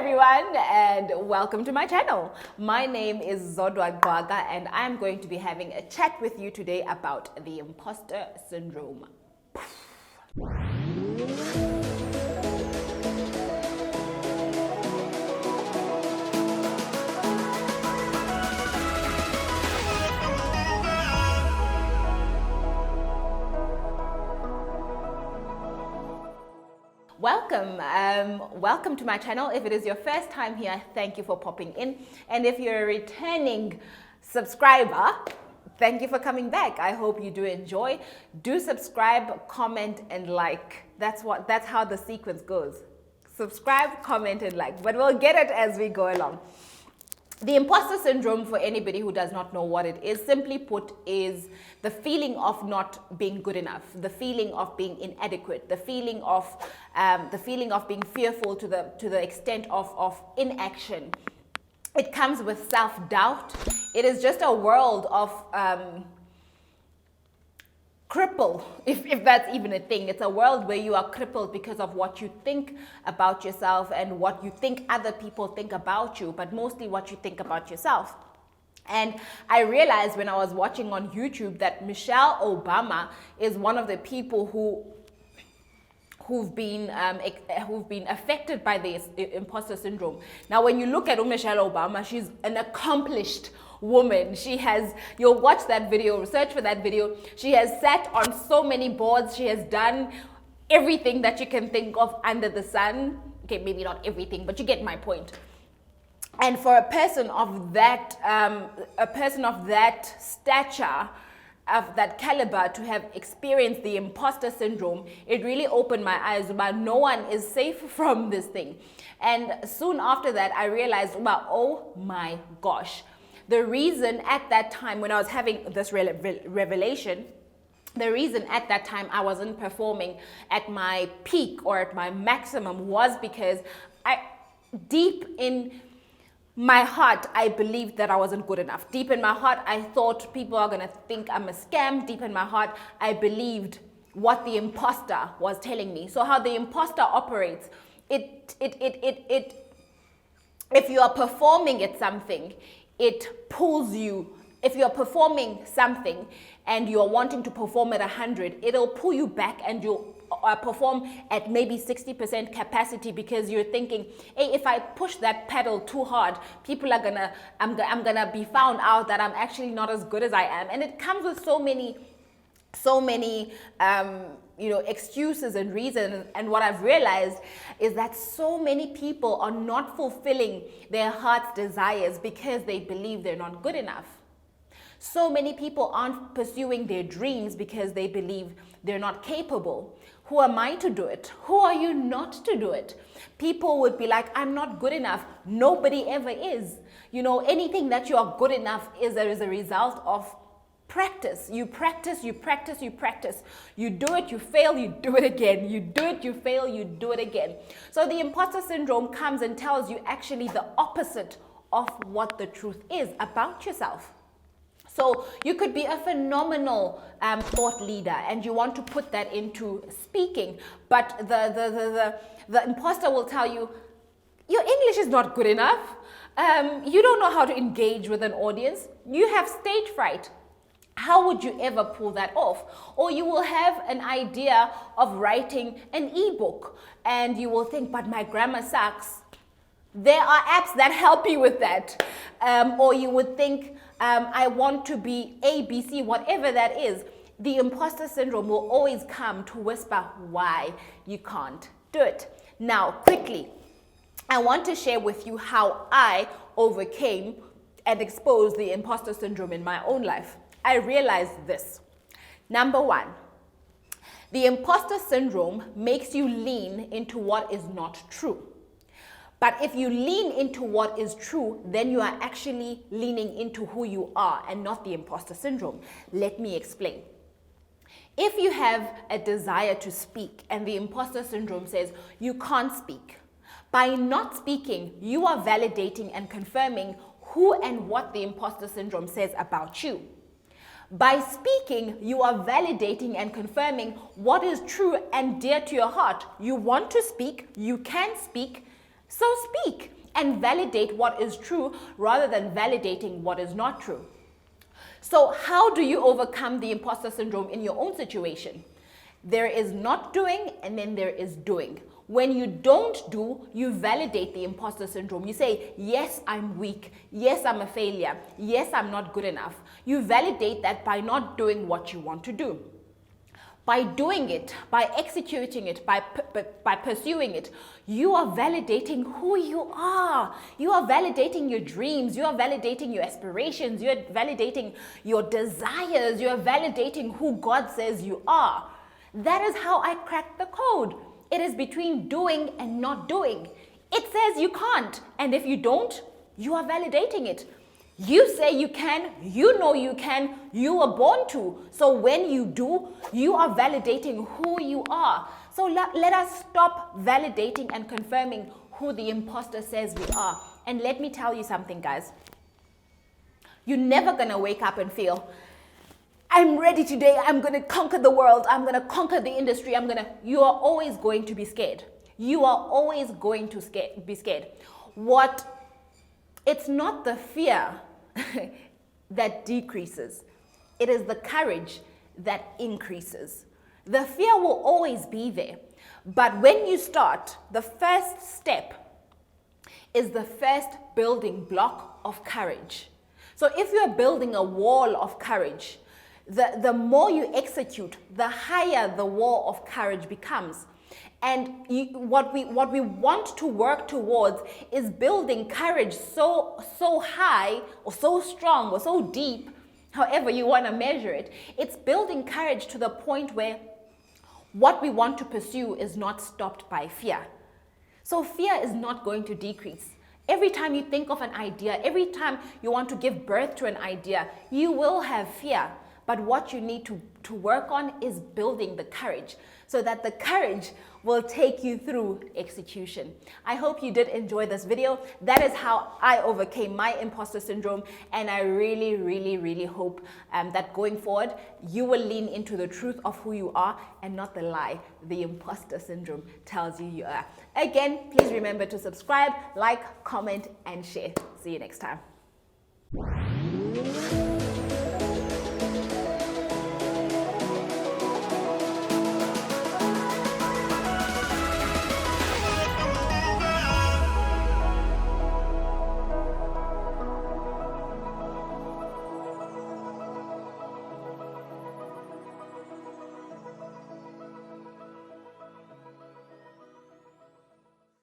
everyone, and welcome to my channel. My name is Zodwa Gwaga, and I'm going to be having a chat with you today about the imposter syndrome. Welcome to my channel. If it is your first time here, thank you for popping in. And if you're a returning subscriber, thank you for coming back. I hope you do enjoy. Do subscribe, comment, and like. That's how the sequence goes. Subscribe, comment, and like. But we'll get it as we go along. The imposter syndrome, for anybody who does not know what it is, simply put, is the feeling of not being good enough, the feeling of being inadequate, the feeling of being fearful to the extent of inaction. It comes with self-doubt. It is just a world of crippled, if that's even a thing. It's a world where you are crippled because of what you think about yourself and what you think other people think about you, but mostly what you think about yourself. And I realized when I was watching on YouTube that Michelle Obama is one of the people who've been affected by this imposter syndrome. Now, when you look at Michelle Obama, she's an accomplished woman. You'll watch that video, search for that video. She has sat on so many boards. She has done everything that you can think of under the sun. Okay, maybe not everything, but you get my point. And for a person of that stature, of that caliber, to have experienced the imposter syndrome, it really opened my eyes about no one is safe from this thing. And soon after that, I realized, well, oh my gosh. The reason at that time when I was having this revelation, the reason at that time I wasn't performing at my peak or at my maximum was because deep in my heart, I believed that I wasn't good enough. Deep in my heart, I thought people are going to think I'm a scam. Deep in my heart, I believed what the imposter was telling me. So how the imposter operates, if you are performing at something, it pulls you. If you're performing something and you're wanting to perform at 100, it'll pull you back and you'll perform at maybe 60% capacity because you're thinking, hey, if I push that pedal too hard, I'm gonna be found out that I'm actually not as good as I am. And it comes with so many excuses and reasons. And what I've realized is that so many people are not fulfilling their heart's desires because they believe they're not good enough. So many people aren't pursuing their dreams because they believe they're not capable. Who am I to do it? Who are you not to do it? People would be like, I'm not good enough. Nobody ever is. Anything that you are good enough is a result of practice. You practice, you practice, you practice. You do it, you fail, you do it again. You do it, you fail, you do it again. So the imposter syndrome comes and tells you actually the opposite of what the truth is about yourself. So you could be a phenomenal thought leader and you want to put that into speaking, but the imposter will tell you, your English is not good enough. You don't know how to engage with an audience. You have stage fright. How would you ever pull that off? Or you will have an idea of writing an ebook and you will think, but my grammar sucks. There are apps that help you with that. Or you would think, I want to be A, B, C, whatever that is. The imposter syndrome will always come to whisper why you can't do it. Now, quickly, I want to share with you how I overcame and exposed the imposter syndrome in my own life. I realized this. Number one, the imposter syndrome makes you lean into what is not true. But if you lean into what is true, then you are actually leaning into who you are and not the imposter syndrome. Let me explain. If you have a desire to speak and the imposter syndrome says you can't speak, by not speaking, you are validating and confirming who and what the imposter syndrome says about you. By speaking, you are validating and confirming what is true and dear to your heart. You want to speak, you can speak, So speak and validate what is true rather than validating what is not true. So how do you overcome the imposter syndrome in your own situation? There is not doing, and then there is doing. When you don't do, you validate the imposter syndrome. You say, yes, I'm weak. Yes, I'm a failure. Yes, I'm not good enough. You validate that by not doing what you want to do. By doing it, by executing it, by pursuing it, you are validating who you are. You are validating your dreams. You are validating your aspirations. You are validating your desires. You are validating who God says you are. That is how I cracked the code. It is between doing and not doing. It says you can't. And if you don't, you are validating it. You say you can, you know you can, you were born to. So when you do, you are validating who you are. So let us stop validating and confirming who the imposter says we are. And let me tell you something, guys. You're never going to wake up and feel, I'm ready today, I'm going to conquer the world, I'm going to conquer the industry, you are always going to be scared. You are always going to be scared. It's not the fear that decreases. It is the courage that increases. The fear will always be there. But when you start, the first step is the first building block of courage. So if you're building a wall of courage, the more you execute, the higher the wall of courage becomes. And what we want to work towards is building courage so high or so strong or so deep, however you want to measure it. It's building courage to the point where what we want to pursue is not stopped by fear. So fear is not going to decrease. Every time you think of an idea, every time you want to give birth to an idea, you will have fear. But what you need to work on is building the courage so that the courage will take you through execution. I hope you did enjoy this video. That is how I overcame my imposter syndrome. And I really, really, really hope that going forward, you will lean into the truth of who you are and not the lie the imposter syndrome tells you are. Again, please remember to subscribe, like, comment, and share. See you next time.